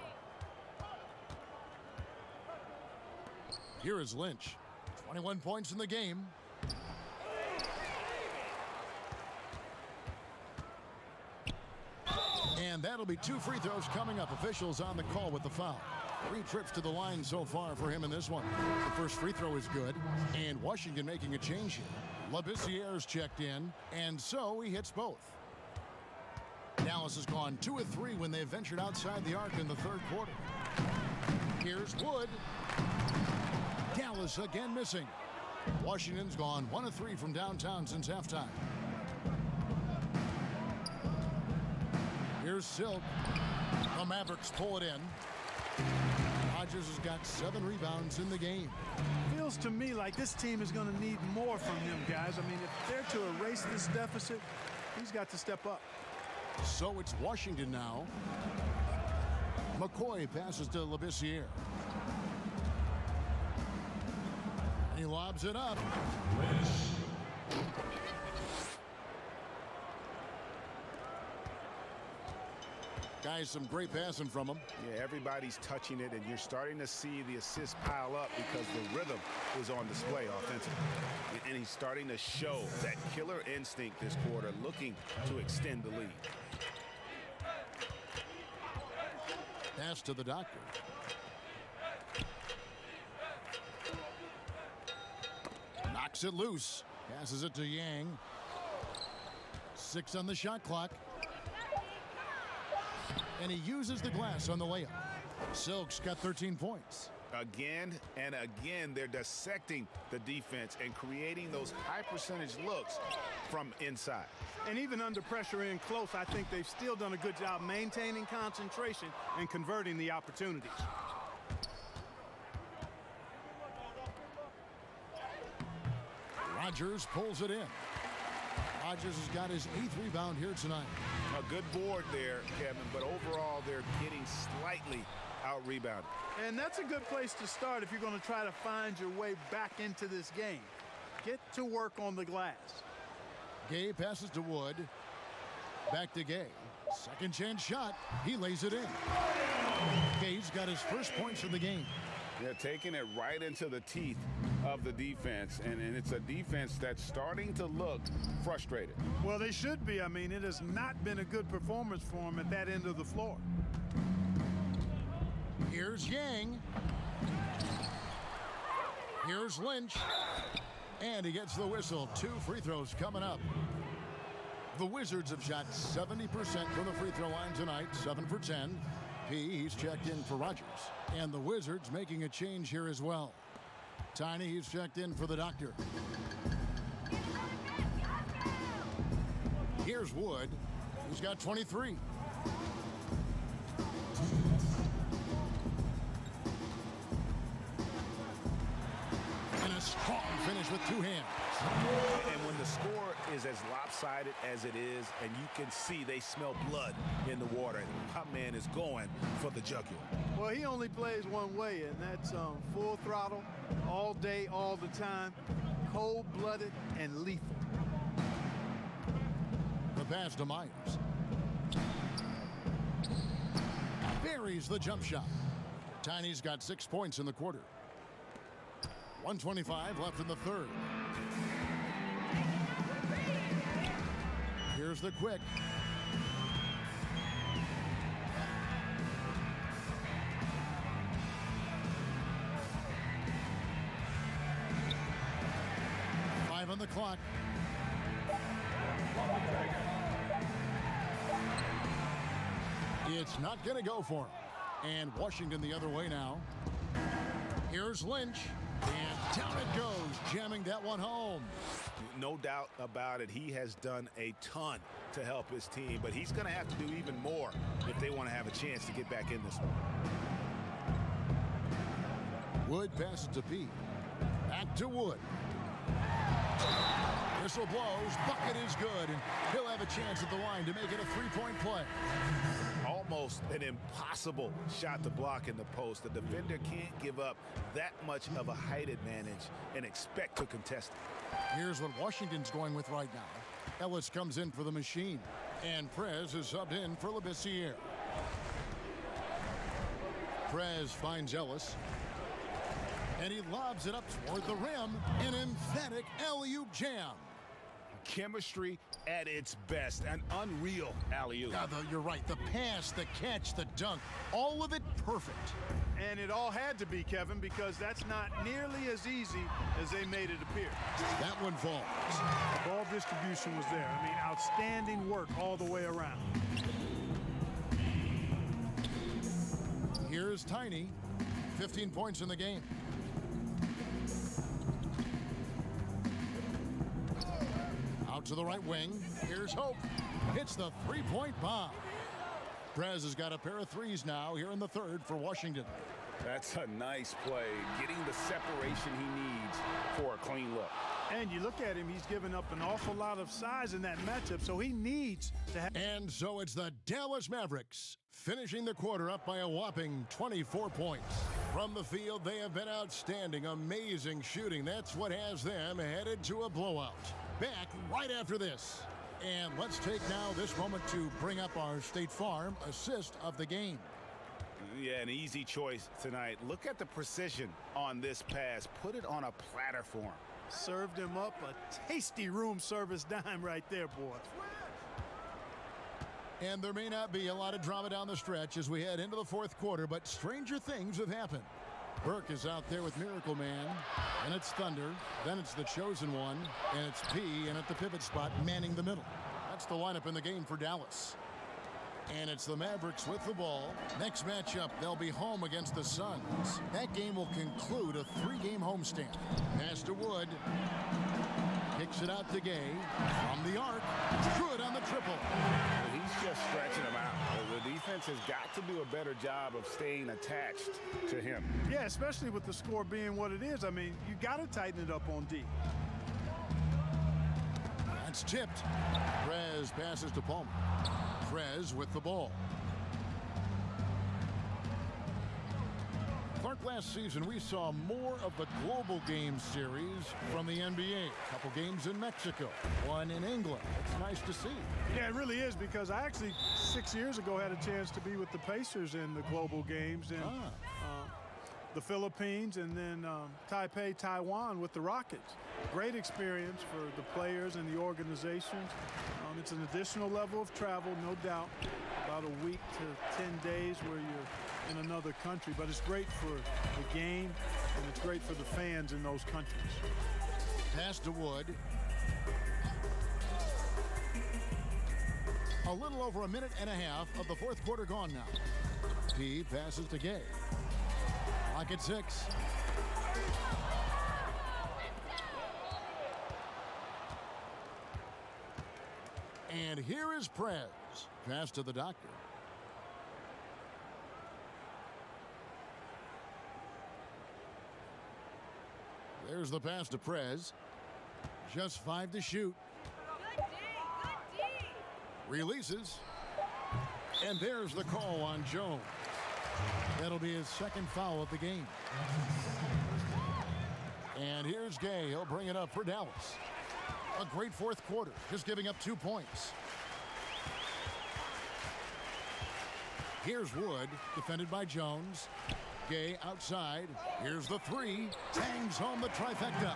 Here is Lynch. 21 points in the game. And that'll be 2 free throws coming up. Officials on the call with the foul. 3 trips to the line so far for him in this one. The first free throw is good. And Washington making a change here. Labissiere's checked in, and so he hits both. Dallas has gone 2 of 3 when they ventured outside the arc in the third quarter. Here's Wood. Dallas again missing. Washington's gone 1 of 3 from downtown since halftime. Here's Silk. The Mavericks pull it in. Rodgers has got 7 rebounds in the game. Feels to me like this team is going to need more from him, guys. I mean, if they're to erase this deficit, he's got to step up. So it's Washington now. McCoy passes to Labissiere. He lobs it up. Guys, some great passing from him. Yeah, everybody's touching it, and you're starting to see the assists pile up because the rhythm is on display offensively. And he's starting to show that killer instinct this quarter, looking to extend the lead. Pass to the doctor. Knocks it loose. Passes it to Yang. 6 on the shot clock. And he uses the glass on the layup. Silk's got 13 points. Again and again, they're dissecting the defense and creating those high percentage looks from inside. And even under pressure in close, I think they've still done a good job maintaining concentration and converting the opportunities. Rodgers pulls it in. Rodgers has got his 8th rebound here tonight. A good board there, Kevin, but overall they're getting slightly out-rebounded. And that's a good place to start if you're going to try to find your way back into this game. Get to work on the glass. Gay passes to Wood. Back to Gay. Second chance shot. He lays it in. Gay's got his first points of the game. They're taking it right into the teeth of the defense, and it's a defense that's starting to look frustrated. Well, they should be. I mean, it has not been a good performance for them at that end of the floor. Here's Yang. Here's Lynch. And he gets the whistle. 2 free throws coming up. The Wizards have shot 70% from the free throw line tonight, 7 for 10. He's checked in for Rodgers. And the Wizards making a change here as well. Tiny, he's checked in for the doctor. Here's Wood, who's got 23. And a Strong finish with two hands. And when the score is as lopsided as it is, and you can see they smell blood in the water, my man is going for the jugular. Well, he only plays one way, and that's full throttle, all day, all the time, cold-blooded and lethal. The pass to Myers. Buries the jump shot. Tiny's got 6 points in the quarter. 1:25 left in the third. Here's the quick. Five on the clock. It's not going to go for him. And Washington the other way now. Here's Lynch. And down it goes, jamming that one home. No doubt about it. He has done a ton to help his team, but he's going to have to do even more if they want to have a chance to get back in this one. Wood passes to P. Back to Wood. Whistle blows. Bucket is good, and he'll have a chance at the line to make it a three-point play. Almost an impossible shot to block in the post. The defender can't give up that much of a height advantage and expect to contest it. Here's what Washington's going with right now. Ellis comes in for the machine, and Prez is subbed in for Labissiere. Prez finds Ellis, and he lobs it up toward the rim. An emphatic alley-oop jam. Chemistry at its best. An unreal alley-oop. God, you're right. The pass, the catch, the dunk, all of it perfect. And it all had to be, Kevin, because that's not nearly as easy as they made it appear. That one falls. The ball distribution was there. I mean, outstanding work all the way around. Here's Tiny. 15 points in the game. Out to the right wing. Here's Hope. Hits the three-point bomb. Prez has got a pair of threes now here in the third for Washington. That's a nice play. Getting the separation he needs for a clean look. And you look at him, he's given up an awful lot of size in that matchup, so he needs to have... And so it's the Dallas Mavericks finishing the quarter up by a whopping 24 points. From the field, they have been outstanding, amazing shooting. That's what has them headed to a blowout. Back right after this. And let's take now this moment to bring up our State Farm assist of the game. Yeah, an easy choice tonight. Look at the precision on this pass. Put it on a platter for him. Served him up a tasty room service dime right there, boy. And there may not be a lot of drama down the stretch as we head into the fourth quarter, but stranger things have happened. Burke is out there with Miracle Man, and it's Thunder, then it's the Chosen One, and it's P, and at the pivot spot, manning the middle. That's the lineup in the game for Dallas. And it's the Mavericks with the ball. Next matchup, they'll be home against the Suns. That game will conclude a three-game homestand. Pass to Wood. Kicks it out to Gay. From the arc. Good on the triple. He's just stretching him out. The defense has got to do a better job of staying attached to him. Yeah, especially with the score being what it is. I mean, you got to tighten it up on D. That's tipped. Prez passes to Palmer. Prez with the ball. Clark, last season we saw more of the global game series from the NBA. A couple games in Mexico, one in England. It's nice to see. Yeah, it really is, because I actually 6 years ago had a chance to be with the Pacers in the global games in the Philippines, and then Taipei, Taiwan with the Rockets. Great experience for the players and the organizations. It's an additional level of travel, no doubt. About a week to 10 days where you're in another country, but it's great for the game, and it's great for the fans in those countries. Pass to Wood. A little over a minute and a half of the fourth quarter gone now. P passes to Gay. Clock at 6. And here is Prez. Pass to the doctor. There's Here's the pass to Prez. Just 5 to shoot. Good D. Releases. And there's the call on Jones. That'll be his second foul of the game. And here's Gay. He'll bring it up for Dallas. A great fourth quarter, just giving up 2 points. Here's Wood, defended by Jones. Gay outside. Here's the three. Tangs home the trifecta.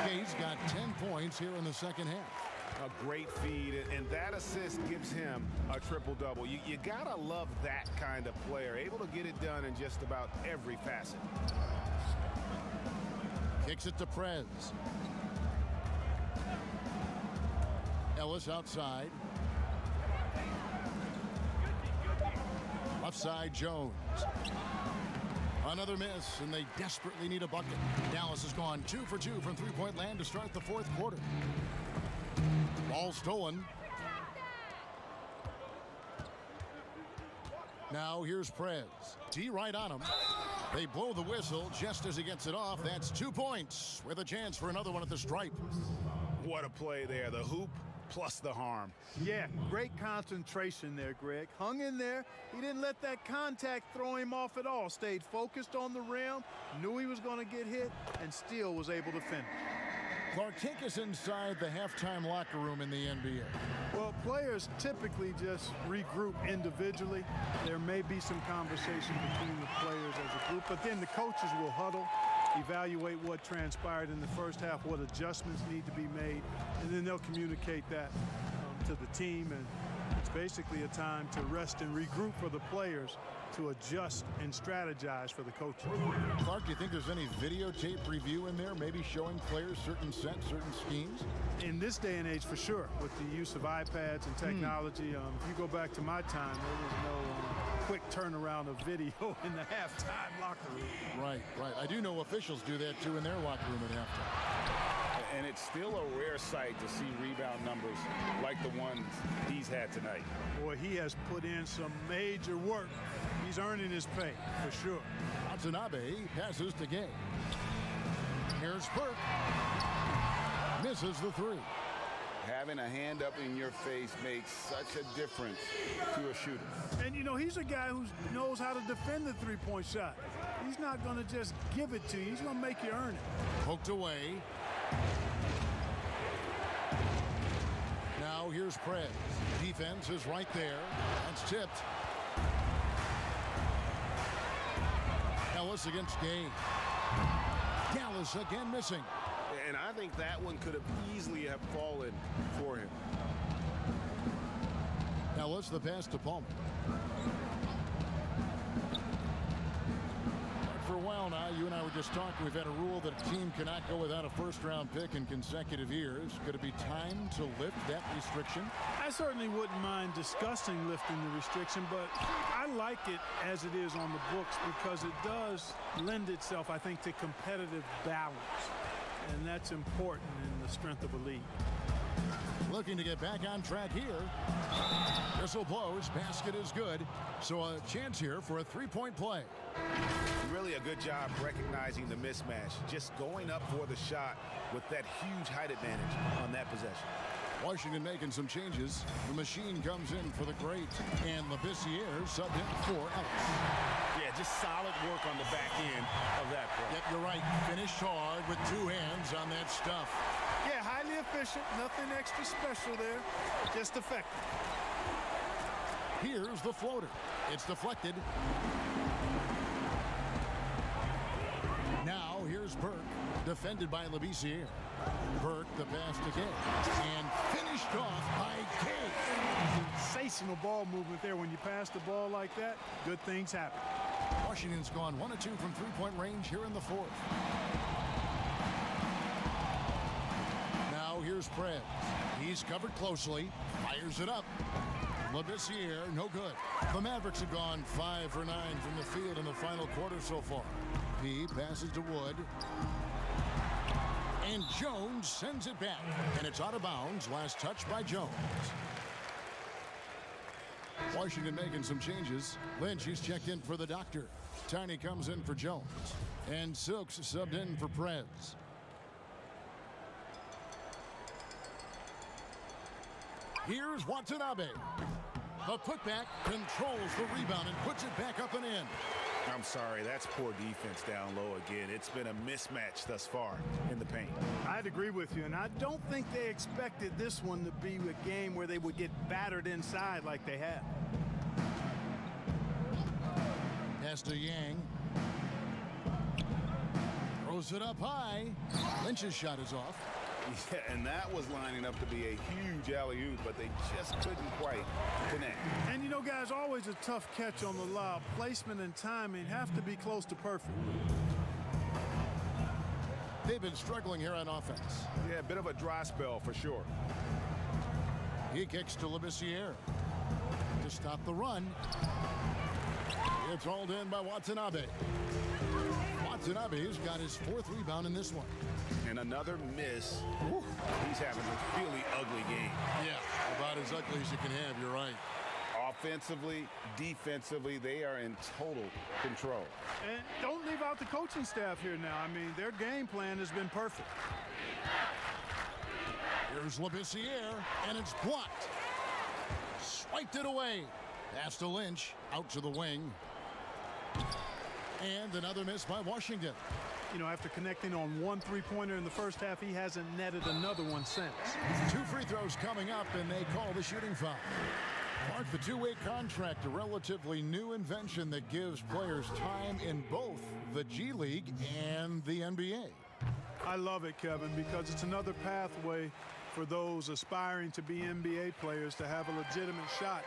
Gay's got 10 points here in the second half. A great feed, and that assist gives him a triple-double. You gotta love that kind of player, able to get it done in just about every facet. Kicks it to Prez. Ellis outside. Left side, Jones. Another miss, and they desperately need a bucket. Dallas has gone 2 for 2 from three-point land to start the fourth quarter. Ball stolen. Now here's Prez. T right on him. They blow the whistle just as he gets it off. That's 2 points with a chance for another one at the stripe. What a play there. The hoop plus the harm. Yeah, great concentration there, Greg. Hung in there. He didn't let that contact throw him off at all. Stayed focused on the rim, knew he was going to get hit, and still was able to finish. Clark, take us inside the halftime locker room in the NBA. Well, players typically just regroup individually. There may be some conversation between the players as a group, but then the coaches will huddle, evaluate what transpired in the first half, what adjustments need to be made, and then they'll communicate that to the team. And it's basically a time to rest and regroup for the players to adjust and strategize for the coaches. Clark, do you think there's any videotape review in there, maybe showing players certain sets, certain schemes? In this day and age, for sure, with the use of iPads and technology. If you go back to my time, there was no quick turnaround of video in the halftime locker room. Right. I do know officials do that, too, in their locker room at halftime. And it's still a rare sight to see rebound numbers like the ones he's had tonight. Boy, he has put in some major work. He's earning his pay, for sure. Watanabe passes to Gay. Here's Burke. Misses the three. Having a hand up in your face makes such a difference to a shooter. And, you know, he's a guy who knows how to defend the three-point shot. He's not going to just give it to you. He's going to make you earn it. Poked away. Now here's Prez. Defense is right there. That's tipped. Ellis against Gay. Dallas again missing. And I think that one could have easily have fallen for him. Ellis, the pass to Palmer. For a while now, you and I were just talking, we've had a rule that a team cannot go without a first-round pick in consecutive years. Could it be time to lift that restriction? I certainly wouldn't mind discussing lifting the restriction, but I like it as it is on the books because it does lend itself, I think, to competitive balance. And that's important in the strength of a league. Looking to get back on track here. Whistle blows, basket is good. So a chance here for a three-point play. Really a good job recognizing the mismatch. Just going up for the shot with that huge height advantage on that possession. Washington making some changes. The machine comes in for the great. And Labissiere subbed in for Ellis. Yeah, just solid work on the back end of that play. Yep, you're right. Finished hard with two hands on that stuff. Yeah, highly efficient. Nothing extra special there. Just effective. Here's the floater. It's deflected. Now here's Burke, defended by Labissiere. Burke, the pass to Gay, and finished off by Gay. Sensational ball movement there. When you pass the ball like that, good things happen. Washington's gone 1 of 2 from three-point range here in the fourth. Now here's Prez. He's covered closely, fires it up. Labissiere, no good. The Mavericks have gone 5 for 9 from the field in the final quarter so far. P passes to Wood. And Jones sends it back. And it's out of bounds. Last touch by Jones. Washington making some changes. Lynch, he's checked in for the doctor. Tiny comes in for Jones. And Silks subbed in for Prez. Here's Watanabe. The putback controls the rebound and puts it back up and in. I'm sorry, that's poor defense down low again. It's been a mismatch thus far in the paint. I'd agree with you, and I don't think they expected this one to be a game where they would get battered inside like they have. Pass to Yang. Throws it up high. Lynch's shot is off. Yeah, and that was lining up to be a huge alley-oop, but they just couldn't quite connect. And you know, guys, always a tough catch on the lob. Placement and timing have to be close to perfect. They've been struggling here on offense. Yeah, a bit of a dry spell for sure. He kicks to Labissiere to stop the run. It's hauled in by Watanabe. Watanabe's got his 4th rebound in this one. And another miss. Whew. He's having a really ugly game. Yeah, about as ugly as you can have, you're right. Offensively, defensively, they are in total control. And don't leave out the coaching staff here now. I mean, their game plan has been perfect. Here's Labissiere, and it's blocked. Swiped it away. Pass to Lynch, out to the wing. And another miss by Washington. You know, after connecting on 1 3-pointer in the first half, he hasn't netted another one since. 2 free throws coming up, and they call the shooting foul. Mark, the 2-way contract, a relatively new invention that gives players time in both the G League and the NBA. I love it, Kevin, because it's another pathway for those aspiring to be NBA players to have a legitimate shot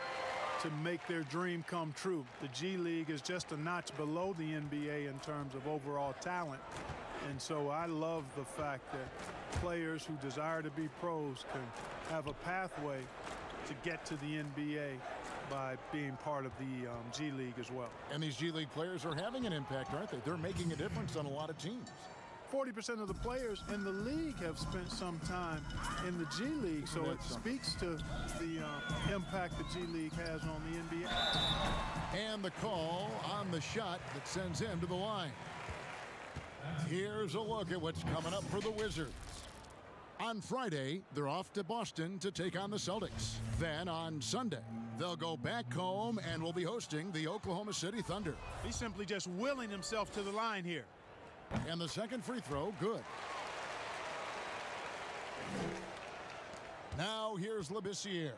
to make their dream come true. The G League is just a notch below the NBA in terms of overall talent. And so I love the fact that players who desire to be pros can have a pathway to get to the NBA by being part of the G League as well. And these G League players are having an impact, aren't they? They're making a difference on a lot of teams. 40% of the players in the league have spent some time in the G League, so it speaks to the impact the G League has on the NBA. And the call on the shot that sends him to the line. Here's a look at what's coming up for the Wizards. On Friday, they're off to Boston to take on the Celtics. Then on Sunday, they'll go back home and will be hosting the Oklahoma City Thunder. He's simply just willing himself to the line here. And the second free throw, good. Now here's Labissiere.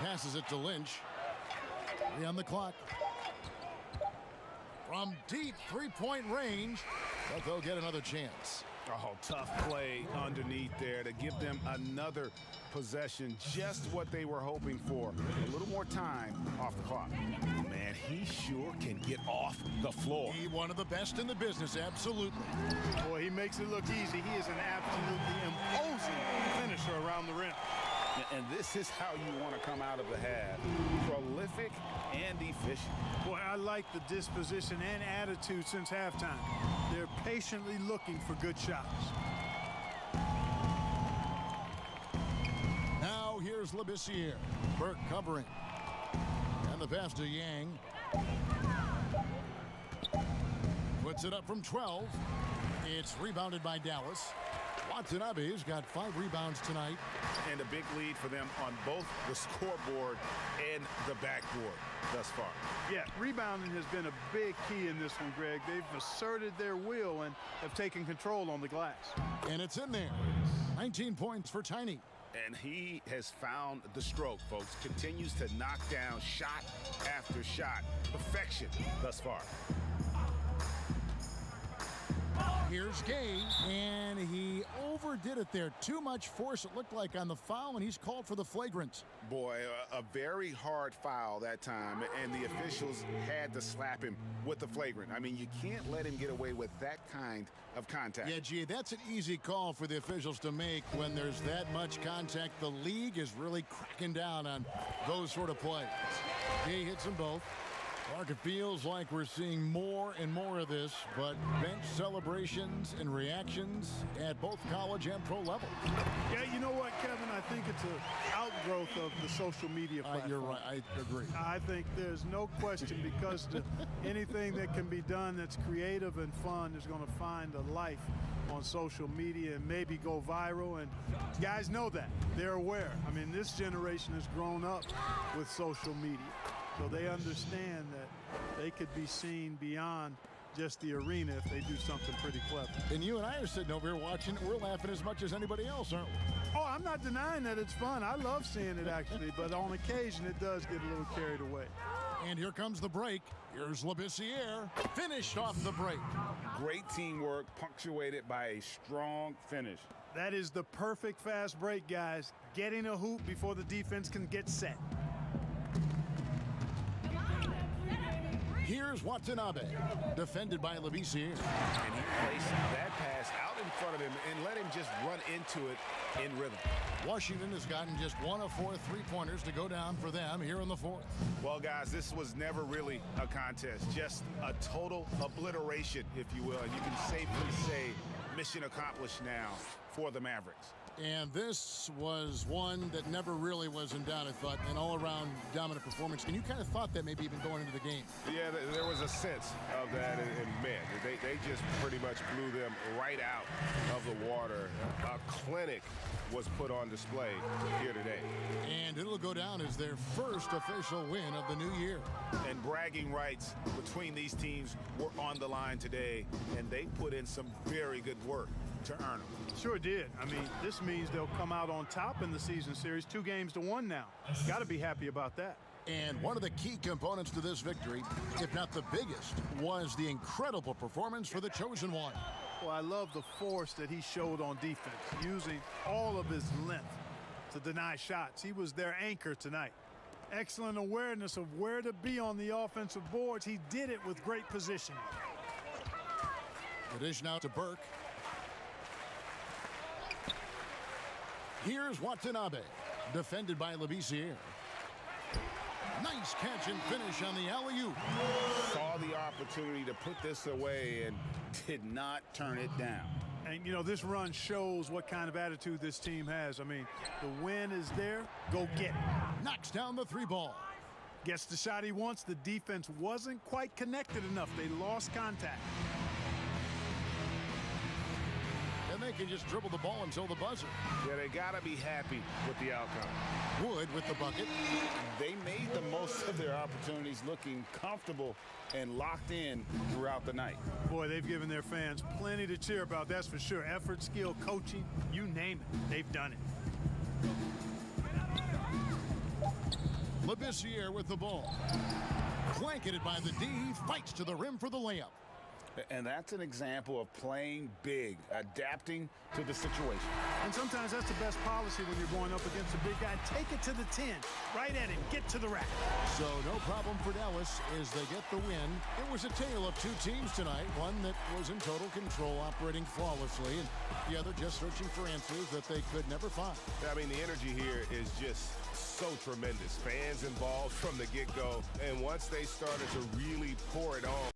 Passes it to Lynch. 3 on the clock. From deep 3-point range, but they'll get another chance. Oh, tough play underneath there to give them another possession, just what they were hoping for. A little more time off the clock. Man, he sure can get off the floor. He one of the best in the business, absolutely. Boy, he makes it look easy. He is an absolutely imposing finisher around the rim. And this is how you want to come out of the half. Prolific and efficient. Boy, I like the disposition and attitude since halftime. They're patiently looking for good shots. Now here's Labissiere. Burke covering. And the pass to Yang. Puts it up from 12. It's rebounded by Dallas. Watanabe's got 5 rebounds tonight. And a big lead for them on both the scoreboard and the backboard thus far. Yeah, rebounding has been a big key in this one, Greg. They've asserted their will and have taken control on the glass. And it's in there. 19 points for Tiny. And he has found the stroke, folks. Continues to knock down shot after shot. Perfection thus far. Here's Gay, and he overdid it there. Too much force, it looked like, on the foul, and he's called for the flagrant. Boy, a very hard foul that time, and the officials had to slap him with the flagrant. I mean, you can't let him get away with that kind of contact. Yeah, G, that's an easy call for the officials to make when there's that much contact. The league is really cracking down on those sort of plays. Gay hits them both. Mark, it feels like we're seeing more and more of this, but bench celebrations and reactions at both college and pro level. Yeah, you know what, Kevin? I think it's an outgrowth of the social media platform. You're right. I agree. I think there's no question because anything that can be done that's creative and fun is going to find a life on social media and maybe go viral. And guys know that. They're aware. I mean, this generation has grown up with social media. So they understand that they could be seen beyond just the arena if they do something pretty clever. And you and I are sitting over here watching it. We're laughing as much as anybody else, aren't we? Oh, I'm not denying that it's fun. I love seeing it, actually. But on occasion, it does get a little carried away. And here comes the break. Here's Labissiere. Finished off the break. Great teamwork, punctuated by a strong finish. That is the perfect fast break, guys. Getting a hoop before the defense can get set. Here's Watanabe, defended by Labissiere. And he placed that pass out in front of him and let him just run into it in rhythm. Washington has gotten just 1 of 4 3-pointers to go down for them here in the fourth. Well, guys, this was never really a contest, just a total obliteration, if you will. And you can safely say mission accomplished now for the Mavericks. And this was one that never really was in doubt, I thought, an all-around dominant performance. And you kind of thought that maybe even going into the game. Yeah, there was a sense of that, and man, they just pretty much blew them right out of the water. A clinic was put on display here today. And it'll go down as their first official win of the new year. And bragging rights between these teams were on the line today, and they put in some very good work to earn them. Sure did. I mean, this means they'll come out on top in the season series, 2-1 now. Got to be happy about that. And one of the key components to this victory, if not the biggest, was the incredible performance for the chosen one. Well, I love the force that he showed on defense, using all of his length to deny shots. He was their anchor tonight. Excellent awareness of where to be on the offensive boards. He did it with great positioning. The dish now to Burke. Here's Watanabe, defended by Labissiere. Nice catch and finish on the alley-oop. Saw the opportunity to put this away and did not turn it down. And, you know, this run shows what kind of attitude this team has. I mean, the win is there. Go get it. Knocks down the 3-ball. Gets the shot he wants. The defense wasn't quite connected enough. They lost contact. And they can just dribble the ball until the buzzer. Yeah, they got to be happy with the outcome. Wood with the bucket. They made the most of their opportunities, looking comfortable and locked in throughout the night. Boy, they've given their fans plenty to cheer about, that's for sure. Effort, skill, coaching, you name it, they've done it. Labissiere with the ball. Blanketed by the D, fights to the rim for the layup. And that's an example of playing big, adapting to the situation. And sometimes that's the best policy when you're going up against a big guy. Take it to the 10, right at him, get to the rack. So no problem for Dallas as they get the win. It was a tale of two teams tonight, one that was in total control, operating flawlessly, and the other just searching for answers that they could never find. I mean, the energy here is just so tremendous. Fans involved from the get-go, and once they started to really pour it on,